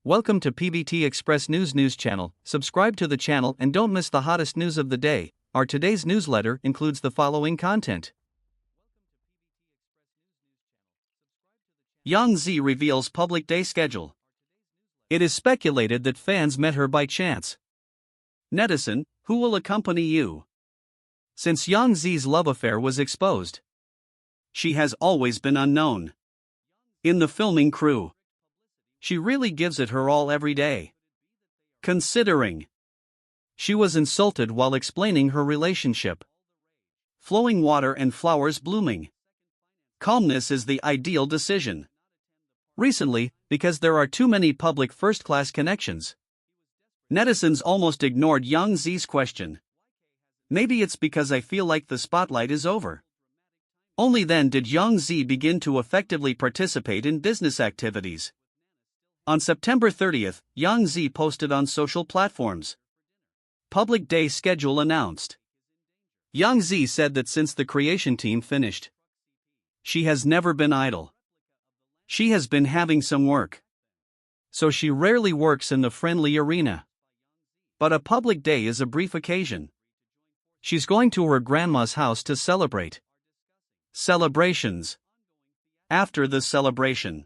Welcome to PBT Express News channel. Subscribe to the channel and don't miss the hottest news of the day. Our today's newsletter includes the following content. Yangzi reveals public day schedule. It is speculated that fans met her by chance. Netizen, who will accompany you? Since Yangzi's love affair was exposed, she has always been unknown in the filming crew. She really gives it her all every day. Considering she was insulted while explaining her relationship. Flowing water and flowers blooming. Calmness is the ideal decision. Recently, because there are too many public first-class connections, netizens almost ignored Yangzi's question. Maybe it's because I feel like the spotlight is over. Only then did Yangzi begin to effectively participate in business activities. On September 30th, Yangzi posted on social platforms. Public day schedule announced. Yangzi said that since the creation team finished, she has never been idle. She has been having some work. So she rarely works in the friendly arena. But a public day is a brief occasion. She's going to her grandma's house to celebrate. Celebrations. After the celebration,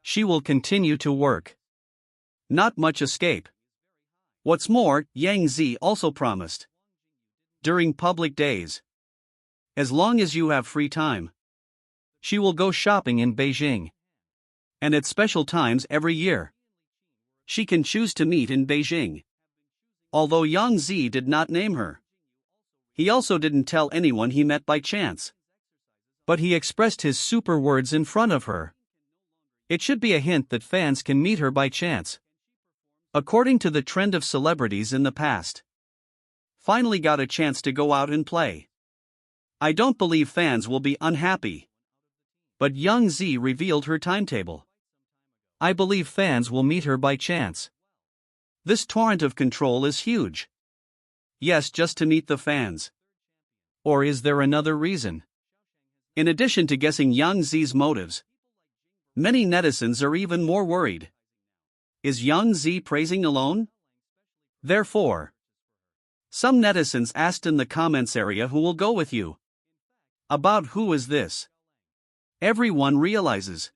she will continue to work. Not much escape. What's more, Yangzi also promised, during public days, as long as you have free time, she will go shopping in Beijing. And at special times every year, she can choose to meet in Beijing. Although Yangzi did not name her, he also didn't tell anyone he met by chance. But he expressed his super words in front of her. It should be a hint that fans can meet her by chance. According to the trend of celebrities in the past, finally got a chance to go out and play. I don't believe fans will be unhappy. But Yangzi revealed her timetable. I believe fans will meet her by chance. This torrent of control is huge. Yes, just to meet the fans. Or is there another reason? In addition to guessing Yangzi's motives, many netizens are even more worried. Is Yangzi praising alone? Therefore, some netizens asked in the comments area who will go with you. About who is this? Everyone realizes.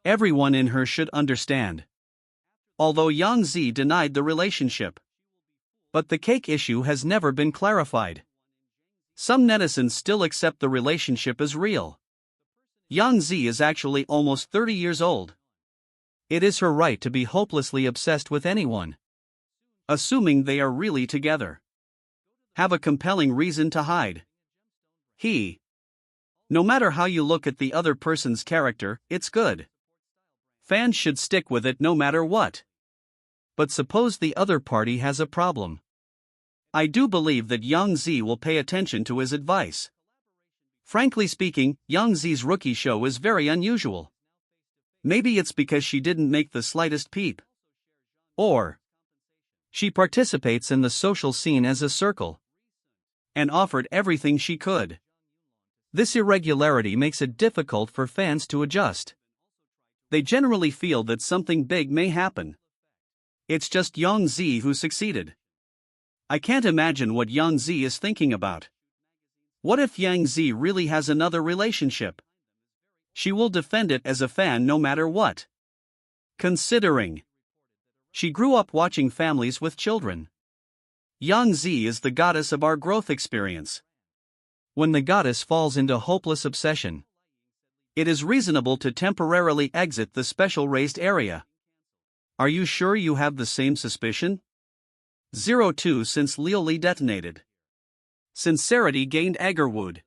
Everyone in her should understand. Although Yangzi denied the relationship. But the cake issue has never been clarified. Some netizens still accept the relationship as real. Yangzi is actually almost 30 years old. It is her right to be hopelessly obsessed with anyone, assuming they are really together. Have a compelling reason to hide. No matter how you look at the other person's character, it's good. Fans should stick with it no matter what. But suppose the other party has a problem. I do believe that Yangzi will pay attention to his advice. Frankly speaking, Yangzi's rookie show is very unusual. Maybe it's because she didn't make the slightest peep. Or she participates in the social scene as a circle and offered everything she could. This irregularity makes it difficult for fans to adjust. They generally feel that something big may happen. It's just Yangzi who succeeded. I can't imagine what Yangzi is thinking about. What if Yangzi really has another relationship? She will defend it as a fan no matter what. Considering she grew up watching families with children. Yangzi is the goddess of our growth experience. When the goddess falls into hopeless obsession, it is reasonable to temporarily exit the special raised area. Are you sure you have the same suspicion? 02 Since Lioli detonated, sincerity gained Agarwood.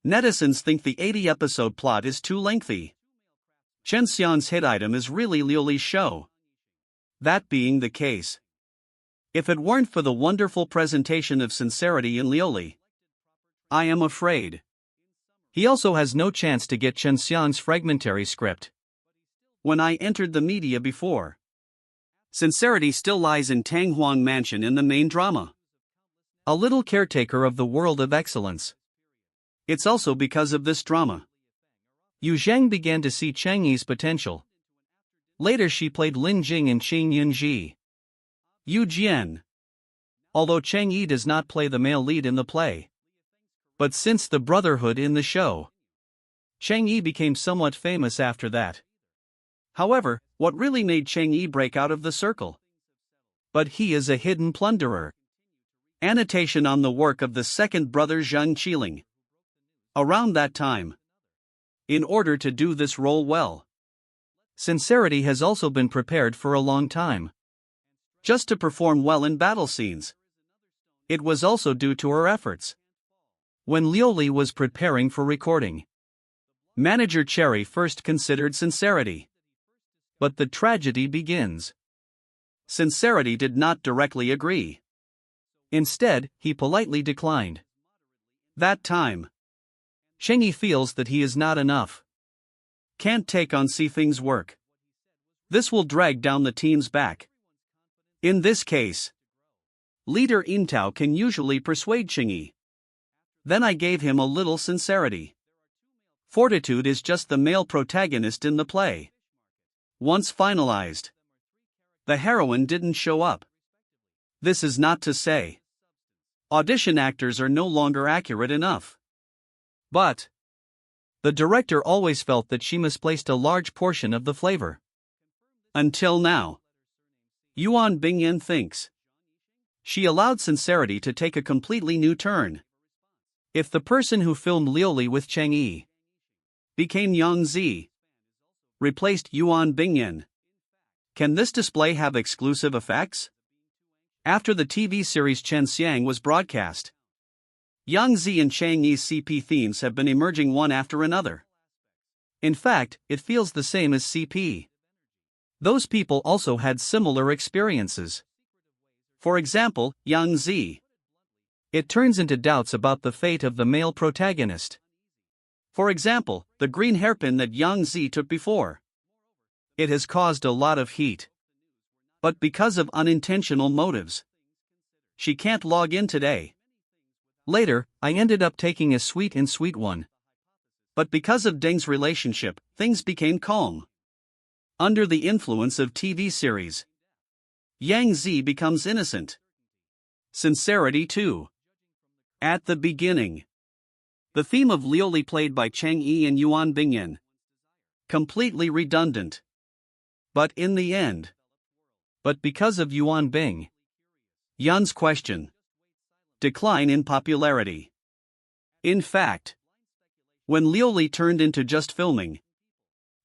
Netizens think the 80-episode plot is too lengthy. Chen Xian's hit item is really Lioli's show. That being the case, if it weren't for the wonderful presentation of sincerity in Lioli, I am afraid he also has no chance to get Chen Xian's fragmentary script. When I entered the media before, sincerity still lies in Tang Huang Mansion in the main drama. A little caretaker of the world of excellence. It's also because of this drama Yu Zheng began to see Cheng Yi's potential. Later she played Lin Jing in Qing Yunji. Yu Jian. Although Cheng Yi does not play the male lead in the play. But since the brotherhood in the show, Cheng Yi became somewhat famous after that. However, what really made Cheng Yi break out of the circle? But he is a hidden plunderer. Annotation on the work of the second brother Zheng Qiling. Around that time, in order to do this role well, sincerity has also been prepared for a long time. Just to perform well in battle scenes. It was also due to her efforts. When Liuli was preparing for recording, manager Cherry first considered sincerity. But the tragedy begins. Sincerity did not directly agree. Instead, he politely declined. That time, Cheng Yi feels that he is not enough. Can't take on see things work. This will drag down the team's back. In this case, leader Intao can usually persuade Cheng Yi. Then I gave him a little sincerity. Fortitude is just the male protagonist in the play. Once finalized, the heroine didn't show up. This is not to say audition actors are no longer accurate enough. But the director always felt that she misplaced a large portion of the flavor. Until now, Yuan Bingyan thinks she allowed sincerity to take a completely new turn. If the person who filmed Liuli with Cheng Yi became Yangzi, replaced Yuan Bingyan, can this display have exclusive effects? After the TV series Chen Xiang was broadcast, Yangzi and Cheng Yi's CP themes have been emerging one after another. In fact, it feels the same as CP. Those people also had similar experiences. For example, Yangzi. It turns into doubts about the fate of the male protagonist. For example, the green hairpin that Yangzi took before. It has caused a lot of heat. But because of unintentional motives, she can't log in today. Later, I ended up taking a sweet and sweet one. But because of Deng's relationship, things became calm. Under the influence of TV series, Yangzi becomes innocent. Sincerity too. At the beginning, the theme of Liuli played by Cheng Yi and Yuan Bingyan. Completely redundant. But in the end. But because of Yuan Bing. Yan's question. Decline in popularity. In fact, when Liuli turned into just filming,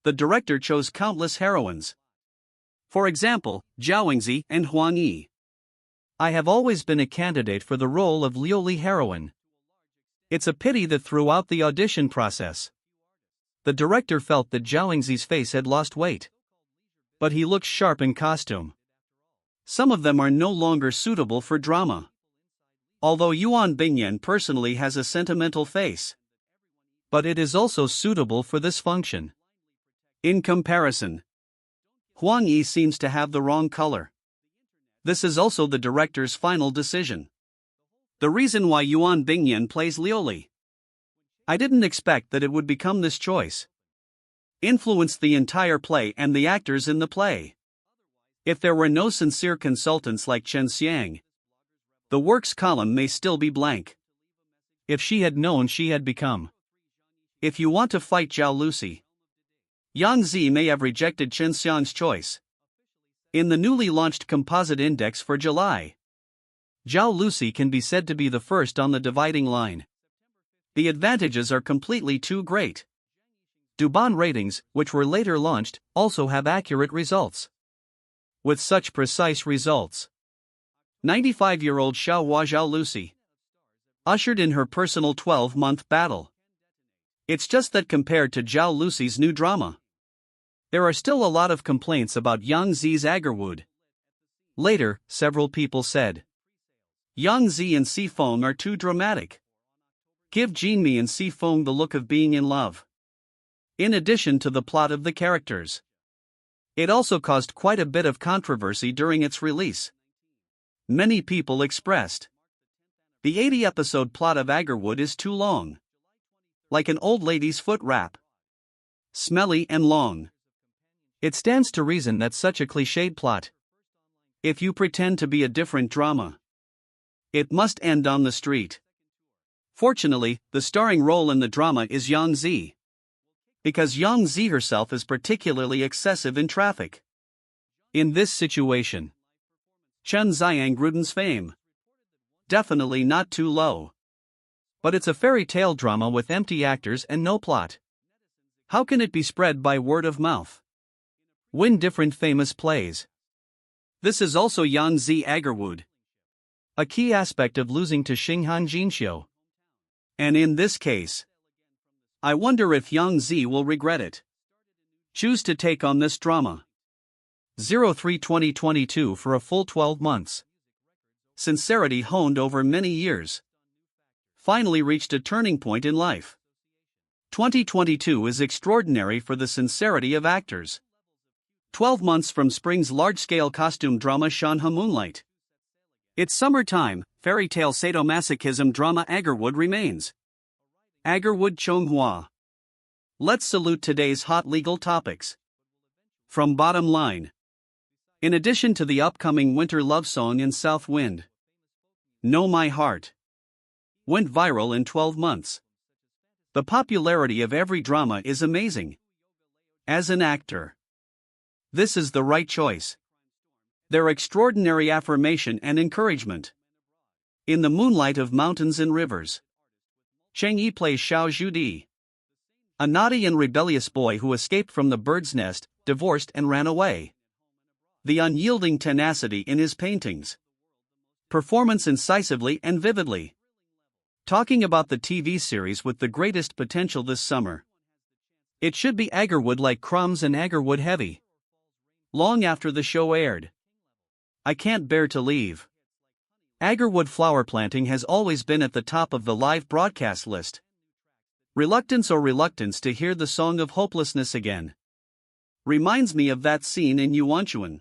the director chose countless heroines. For example, Yangzi and Huang Yi. I have always been a candidate for the role of Liuli heroine. It's a pity that throughout the audition process, the director felt that Yangzi's face had lost weight. But he looks sharp in costume. Some of them are no longer suitable for drama. Although Yuan Bingyan personally has a sentimental face, but it is also suitable for this function. In comparison, Huang Yi seems to have the wrong color. This is also the director's final decision. The reason why Yuan Bingyan plays Liuli. I didn't expect that it would become this choice. Influenced the entire play and the actors in the play. If there were no sincere consultants like Chen Xiang, the works column may still be blank. If she had known she had become. If you want to fight Zhao Lucy, Yangzi may have rejected Chen Xiang's choice. In the newly launched composite index for July, Zhao Lucy can be said to be the first on the dividing line. The advantages are completely too great. Douban ratings, which were later launched, also have accurate results. With such precise results, 95-year-old Xiao Zhao Lucy ushered in her personal 12-month battle. It's just that compared to Zhao Lucy's new drama, there are still a lot of complaints about Yangzi's Agarwood. Later, several people said, Yangzi and Sifeng are too dramatic. Give Jinmi and Sifeng the look of being in love. In addition to the plot of the characters, it also caused quite a bit of controversy during its release. Many people expressed, the 80-episode plot of Agarwood is too long. Like an old lady's foot wrap. Smelly and long. It stands to reason that such a cliched plot, if you pretend to be a different drama, it must end on the street. Fortunately, the starring role in the drama is Yangzi, because Yangzi herself is particularly excessive in traffic. In this situation, Chen Xiangruden's fame, definitely not too low. But it's a fairy tale drama with empty actors and no plot. How can it be spread by word of mouth? Win different famous plays. This is also Yangzi Agarwood, a key aspect of losing to Xinghan Jinxiu. And in this case, I wonder if Yangzi will regret it. Choose to take on this drama. 03/2022 for a full 12 months. Sincerity honed over many years finally reached a turning point in life. 2022 is extraordinary for the sincerity of actors. 12 months from spring's large-scale costume drama Shanha Moonlight. It's summertime, fairy tale sadomasochism drama Agarwood remains. Agarwood Chonghua. Let's salute today's hot legal topics. From Bottom Line. In addition to the upcoming winter love song in South Wind, Know My Heart went viral in 12 months. The popularity of every drama is amazing. As an actor, this is the right choice. Their extraordinary affirmation and encouragement. In the moonlight of mountains and rivers, Cheng plays Xiao Zhudi, a naughty and rebellious boy who escaped from the bird's nest, divorced and ran away. The unyielding tenacity in his paintings. Performance incisively and vividly. Talking about the TV series with the greatest potential this summer. It should be Agarwood like Crumbs and Agarwood Heavy. Long after the show aired. I can't bear to leave. Agarwood flower planting has always been at the top of the live broadcast list. Reluctance to hear the song of hopelessness again. Reminds me of that scene in Yuanchuan.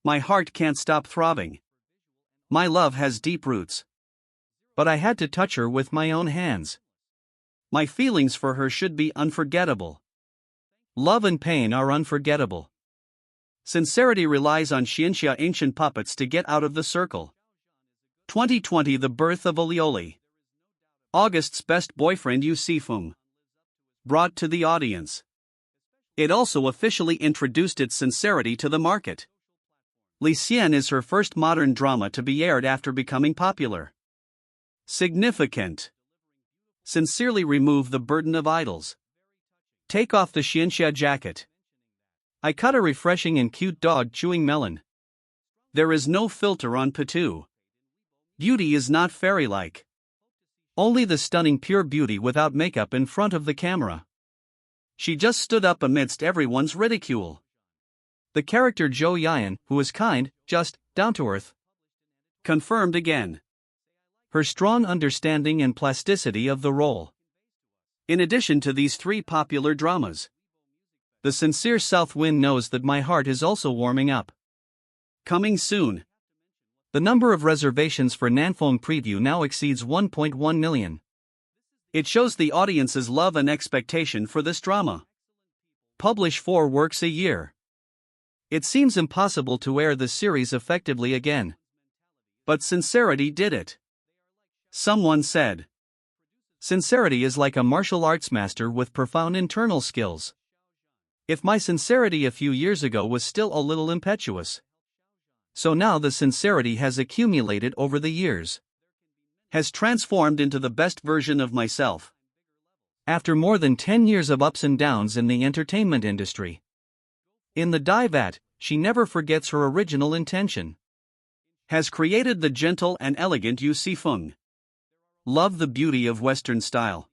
My heart can't stop throbbing. My love has deep roots. But I had to touch her with my own hands. My feelings for her should be unforgettable. Love and pain are unforgettable. Sincerity relies on Xianxia ancient puppets to get out of the circle. 2020 The birth of Lioli. August's best boyfriend Yu Sifeng. Brought to the audience. It also officially introduced its sincerity to the market. Li Xian is her first modern drama to be aired after becoming popular. Significant. Sincerely remove the burden of idols. Take off the Xianxia jacket. I cut a refreshing and cute dog chewing melon. There is no filter on Patu. Beauty is not fairy-like. Only the stunning pure beauty without makeup in front of the camera. She just stood up amidst everyone's ridicule. The character Zhou Yan, who is kind, just, down-to-earth. Confirmed again. Her strong understanding and plasticity of the role. In addition to these three popular dramas, the sincere South Wind knows that my heart is also warming up. Coming soon. The number of reservations for Nanfeng preview now exceeds 1.1 million. It shows the audience's love and expectation for this drama. Publish 4 works a year. It seems impossible to air the series effectively again. But sincerity did it. Someone said, sincerity is like a martial arts master with profound internal skills. If my sincerity a few years ago was still a little impetuous, so now the sincerity has accumulated over the years, has transformed into the best version of myself. After more than 10 years of ups and downs in the entertainment industry. In the dive at, she never forgets her original intention. Has created the gentle and elegant Yu Sifeng. Love the beauty of Western style.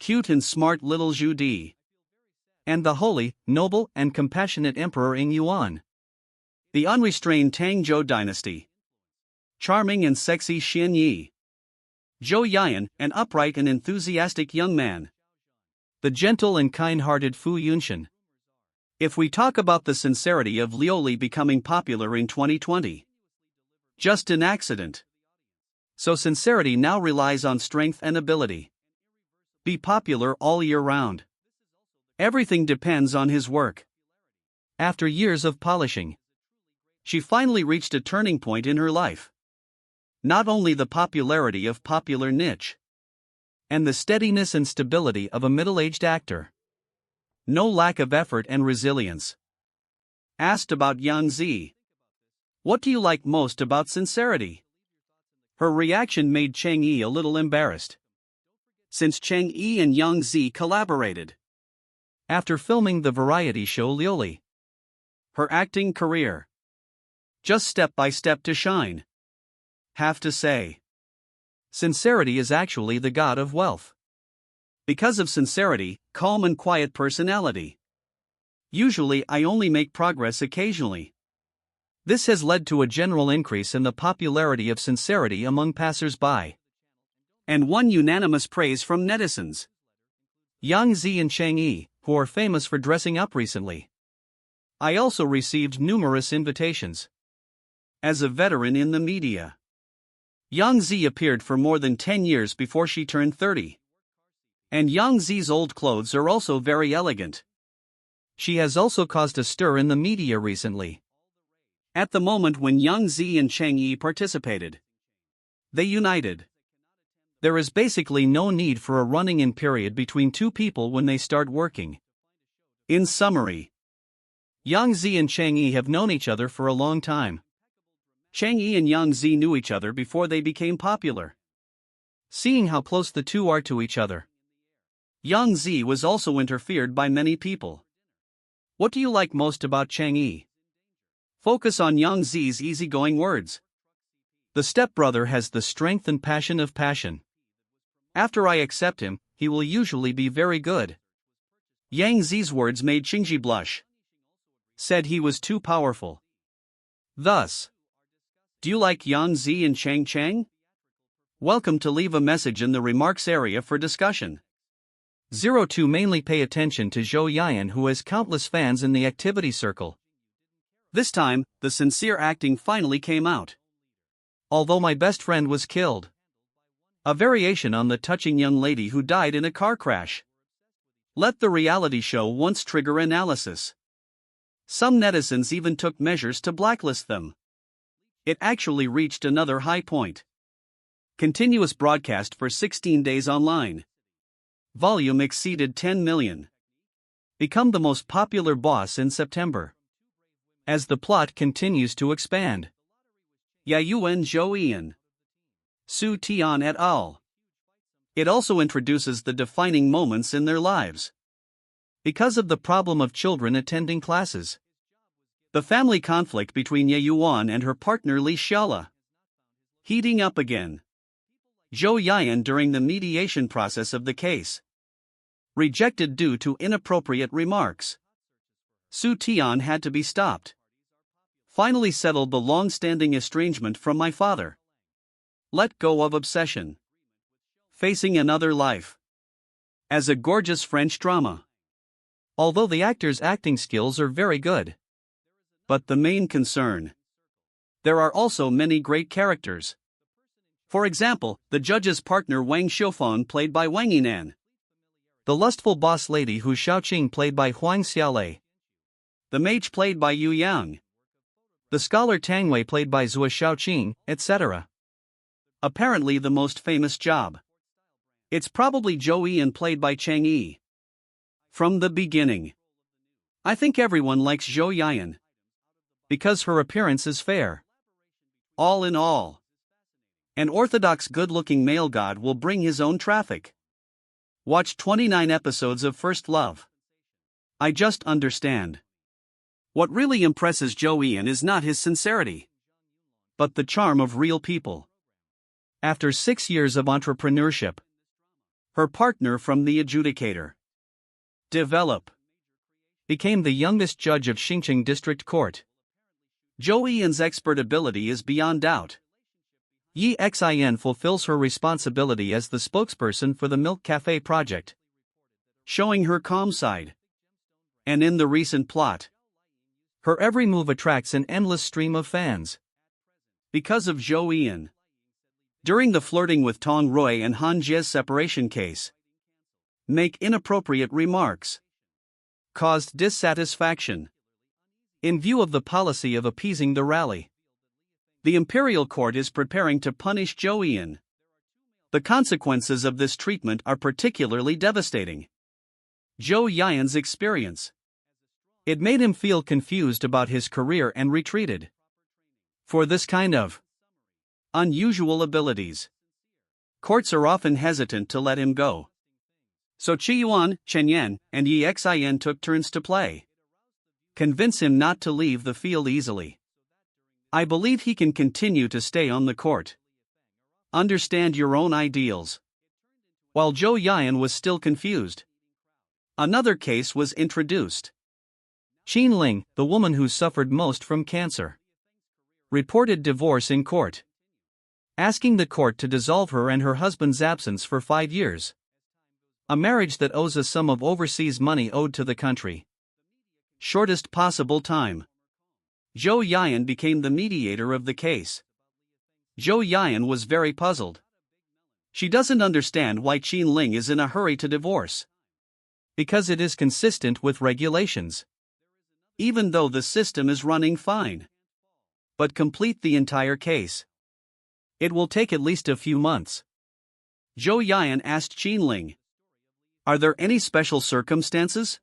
Cute and smart little Zhu Di. And the holy, noble, and compassionate Emperor Ing Yuan. The unrestrained Tang Zhou dynasty. Charming and sexy Xian Yi. Zhou Yan, an upright and enthusiastic young man. The gentle and kind-hearted Fu Yunshan. If we talk about the sincerity of Lioli becoming popular in 2020, just an accident. So sincerity now relies on strength and ability. Be popular all year round. Everything depends on his work. After years of polishing, she finally reached a turning point in her life. Not only the popularity of popular niche, and the steadiness and stability of a middle-aged actor. No lack of effort and resilience. Asked about Yangzi. What do you like most about sincerity? Her reaction made Cheng a little embarrassed, since Cheng and Yangzi collaborated after filming the variety show Lioli. Her acting career just step by step to shine. Have to say, sincerity is actually the god of wealth. Because of sincerity, calm and quiet personality. Usually I only make progress occasionally. This has led to a general increase in the popularity of sincerity among passers-by, and won unanimous praise from netizens. Yangzi and Cheng, who are famous for dressing up recently. I also received numerous invitations. As a veteran in the media, Yangzi appeared for more than 10 years before she turned 30. And Yangzi's old clothes are also very elegant. She has also caused a stir in the media recently. At the moment when Yangzi and Cheng participated, they united. There is basically no need for a running-in period between two people when they start working. In summary, Yangzi and Cheng have known each other for a long time. Cheng and Yangzi knew each other before they became popular. Seeing how close the two are to each other, Yangzi was also interfered by many people. What do you like most about Cheng? Focus on Yangzi's easygoing words. The stepbrother has the strength and passion of passion. After I accept him, he will usually be very good. Yangzi's words made Chengji blush. Said he was too powerful. Thus, do you like Yangzi and Cheng? Welcome to leave a message in the remarks area for discussion. 02 Mainly pay attention to Zhou Yian, who has countless fans in the activity circle. This time, the sincere acting finally came out. Although my best friend was killed. A variation on the touching young lady who died in a car crash. Let the reality show once trigger analysis. Some netizens even took measures to blacklist them. It actually reached another high point. Continuous broadcast for 16 days online. Volume exceeded 10 million. Become the most popular boss in September. As the plot continues to expand. Yayuan Zhou Su Tian et al. It also introduces the defining moments in their lives. Because of the problem of children attending classes. The family conflict between Yayuan and her partner Li Xiaola. Heating up again. Zhou Yian during the mediation process of the case. Rejected due to inappropriate remarks. Su Tian had to be stopped. Finally settled the long-standing estrangement from my father. Let go of obsession. Facing another life. As a gorgeous French drama. Although the actor's acting skills are very good. But the main concern. There are also many great characters. For example, the judge's partner Wang Xiufan played by Wang Yinan. The lustful boss lady Hu Xiaoqing played by Huang Xiaolei. The mage played by Yu Yang. The scholar Tang Wei played by Zhou Xiaoqing, etc. Apparently the most famous job. It's probably Zhou Yian played by Cheng. From the beginning. I think everyone likes Zhou Yian. Because her appearance is fair. All in all. An orthodox good-looking male god will bring his own traffic. Watch 29 episodes of First Love. I just understand. What really impresses Zhou Yian is not his sincerity, but the charm of real people. After 6 years of entrepreneurship, her partner from the adjudicator became the youngest judge of Xinjiang District Court. Zhou Yian's expert ability is beyond doubt. Yi Xin fulfills her responsibility as the spokesperson for the Milk Cafe project, showing her calm side. And in the recent plot, her every move attracts an endless stream of fans. Because of Zhou Yian. During the flirting with Tong Rui and Han Jie's separation case, make inappropriate remarks, caused dissatisfaction. In view of the policy of appeasing the rally, the imperial court is preparing to punish Zhou Yiyan. The consequences of this treatment are particularly devastating. Zhou Yiyan's experience. It made him feel confused about his career and retreated. For this kind of unusual abilities, courts are often hesitant to let him go. So Qi Yuan, Chen Yan, and Yi Xin took turns to play. Convince him not to leave the field easily. I believe he can continue to stay on the court. Understand your own ideals. While Zhou Yiyan was still confused, another case was introduced. Qin Ling, the woman who suffered most from cancer, reported divorce in court, asking the court to dissolve her and her husband's absence for 5 years. A marriage that owes a sum of overseas money owed to the country. Shortest possible time. Zhou Yiyan became the mediator of the case. Zhou Yiyan was very puzzled. She doesn't understand why Qin Ling is in a hurry to divorce. Because it is consistent with regulations. Even though the system is running fine. But complete the entire case. It will take at least a few months. Zhou Yiyan asked Qin Ling, "Are there any special circumstances?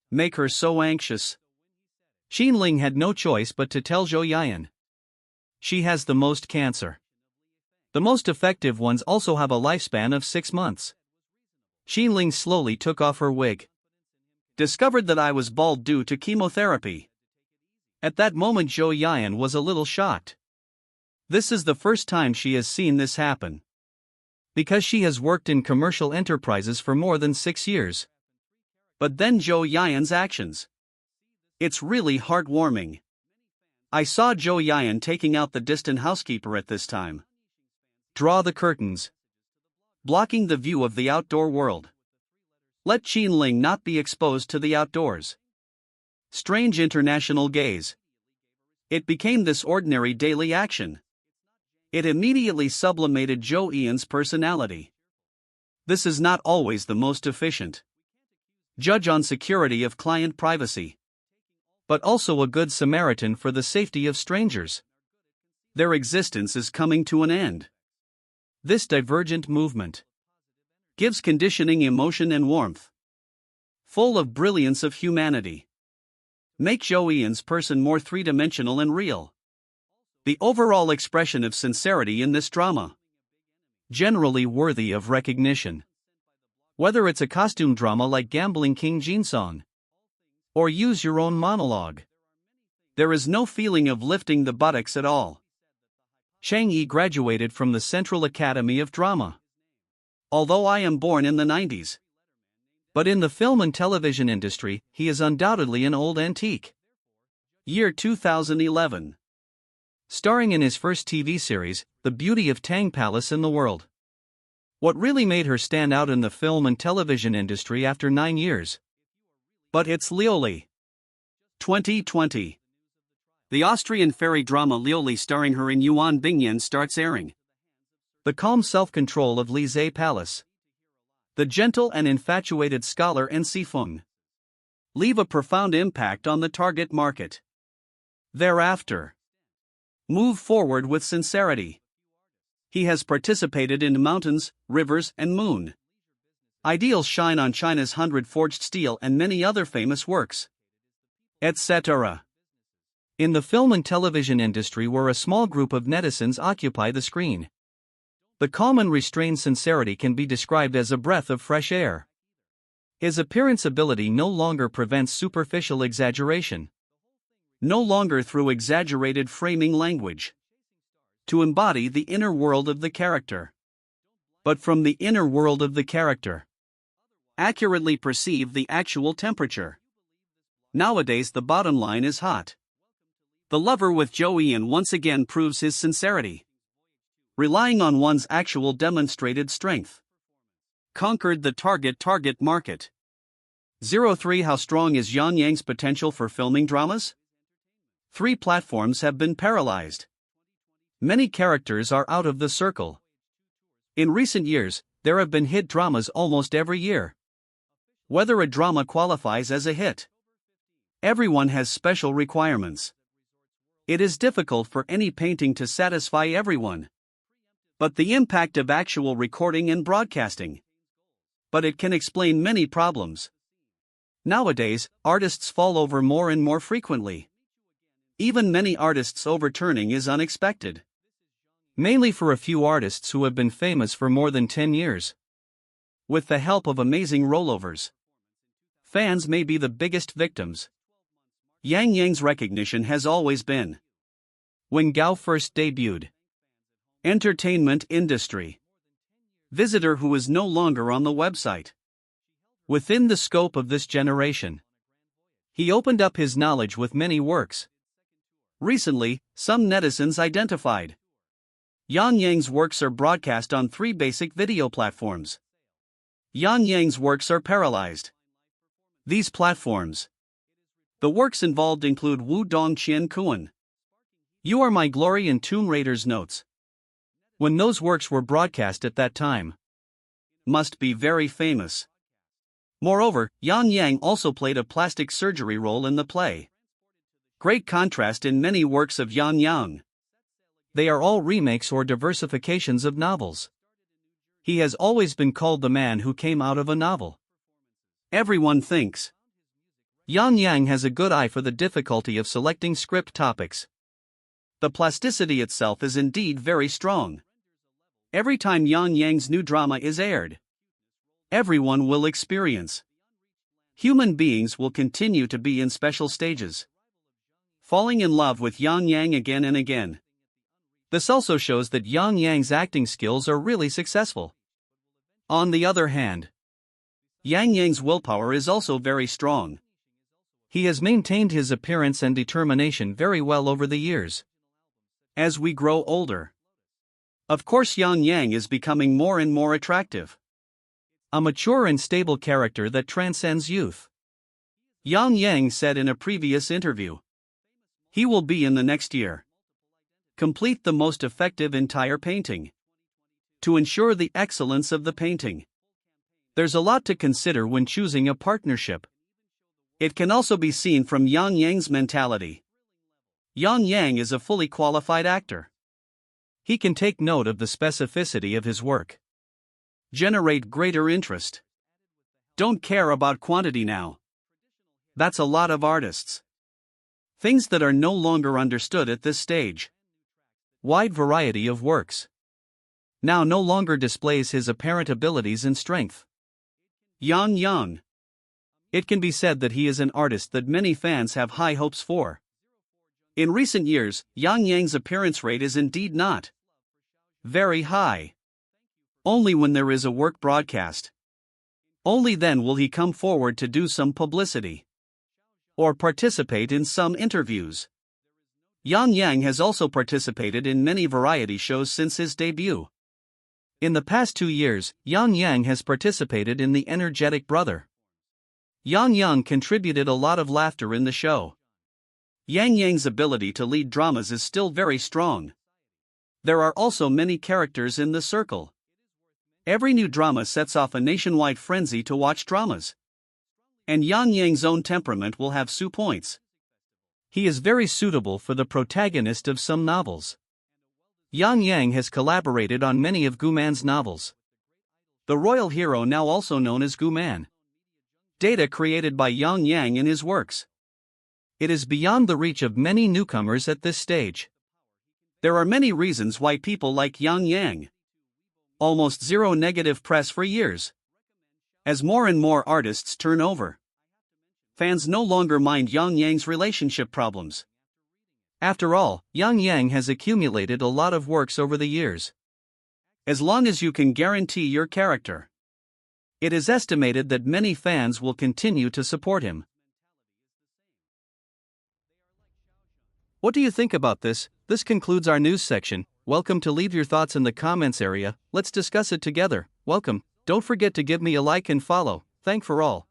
Make her so anxious." Qin Ling had no choice but to tell Zhou Yiyan. She has the most cancer. The most effective ones also have a lifespan of 6 months. Qin Ling slowly took off her wig. Discovered that I was bald due to chemotherapy. At that moment Zhou Yiyan was a little shocked. This is the first time she has seen this happen. Because she has worked in commercial enterprises for more than 6 years. But then Zhou Yiyan's actions. It's really heartwarming. I saw Zhou Yiyan taking out the distant housekeeper at this time. Draw the curtains. Blocking the view of the outdoor world. Let Qin Ling not be exposed to the outdoors. Strange international gaze. It became this ordinary daily action. It immediately sublimated Zhou Yiyan's personality. This is not always the most efficient. Judge on security of client privacy. But also a good Samaritan for the safety of strangers. Their existence is coming to an end. This divergent movement gives conditioning emotion and warmth. Full of brilliance of humanity. Make Zhou Yiyan's person more three-dimensional and real. The overall expression of sincerity in this drama. Generally worthy of recognition. Whether it's a costume drama like Gambling King Jinsong. Or use your own monologue. There is no feeling of lifting the buttocks at all. Cheng graduated from the Central Academy of Drama. Although I am born in the 90s. But in the film and television industry, he is undoubtedly an old antique. Year 2011. Starring in his first TV series, The Beauty of Tang Palace in the World. What really made her stand out in the film and television industry after 9 years? But it's Liuli. 2020. The Austrian fairy drama Liuli starring her in Yuan Bingyan starts airing. The calm self-control of Lizhe Palace. The gentle and infatuated scholar and Sifeng. Leave a profound impact on the target market. Thereafter. Move forward with sincerity. He has participated in Mountains, Rivers, and Moon. Ideals shine on China's 100 Forged Steel and many other famous works. Etc. In the film and television industry where a small group of netizens occupy the screen. The calm and restrained sincerity can be described as a breath of fresh air. His appearance ability no longer prevents superficial exaggeration. No longer through exaggerated framing language. To embody the inner world of the character. But from the inner world of the character. Accurately perceive the actual temperature. Nowadays the bottom line is hot. The lover with Zhou Yiyan once again proves his sincerity. Relying on one's actual demonstrated strength. Conquered the target market. 03 How strong is Yang Yang's potential for filming dramas? 3 platforms have been paralyzed. Many characters are out of the circle. In recent years, there have been hit dramas almost every year. Whether a drama qualifies as a hit Everyone has special requirements. It is difficult for any painting to satisfy everyone. But the impact of actual recording and broadcasting. But it can explain many problems. Nowadays, artists fall over more and more frequently. Even many artists overturning is unexpected. Mainly for a few artists who have been famous for more than 10 years. With the help of amazing rollovers. Fans may be the biggest victims. Yang's recognition has always been. When Gao first debuted. Entertainment industry. Visitor who is no longer on the website. Within the scope of this generation. He opened up his knowledge with many works. Recently, some netizens identified. Yang's works are broadcast on 3 basic video platforms. Yang's works are parallelized. These platforms. The works involved include Wu Dong Qian Kuan. You Are My Glory and Tomb Raider's Notes. When those works were broadcast at that time. Must be very famous. Moreover, Yang also played a plastic surgery role in the play. Great contrast in many works of Yang. They are all remakes or diversifications of novels. He has always been called the man who came out of a novel. Everyone thinks. Yang has a good eye for the difficulty of selecting script topics. The plasticity itself is indeed very strong. Every time Yang's new drama is aired, everyone will experience. Human beings will continue to be in special stages. Falling in love with Yang again and again. This also shows that Yang's acting skills are really successful. On the other hand, Yang's willpower is also very strong. He has maintained his appearance and determination very well over the years. As we grow older, of course Yang is becoming more and more attractive. A mature and stable character that transcends youth. Yang said in a previous interview. He will be in the next year. Complete the most effective entire painting. To ensure the excellence of the painting. There's a lot to consider when choosing a partnership. It can also be seen from Yang's mentality. Yang is a fully qualified actor. He can take note of the specificity of his work. Generate greater interest. Don't care about quantity now. That's a lot of artists. Things that are no longer understood at this stage. Wide variety of works. Now no longer displays his apparent abilities and strength. Yang. It can be said that he is an artist that many fans have high hopes for. In recent years, Yang's appearance rate is indeed not very high. Only when there is a work broadcast. Only then will he come forward to do some publicity. Or participate in some interviews. Yang has also participated in many variety shows since his debut. In the past 2 years, Yang has participated in The Energetic Brother. Yang contributed a lot of laughter in the show. Yang's ability to lead dramas is still very strong. There are also many characters in the circle. Every new drama sets off a nationwide frenzy to watch dramas. And Yang's own temperament will have points. He is very suitable for the protagonist of some novels. Yang has collaborated on many of Guman's novels. The royal hero now also known as Guman. Data created by Yang in his works. It is beyond the reach of many newcomers at this stage. There are many reasons why people like Yang. Almost zero negative press for years. As more and more artists turn over. Fans no longer mind Yang's relationship problems. After all, Yang has accumulated a lot of works over the years. As long as you can guarantee your character. It is estimated that many fans will continue to support him. What do you think about this? This concludes our news section. Welcome to leave your thoughts in the comments area. Let's discuss it together. Welcome. Don't forget to give me a like and follow. Thank for all.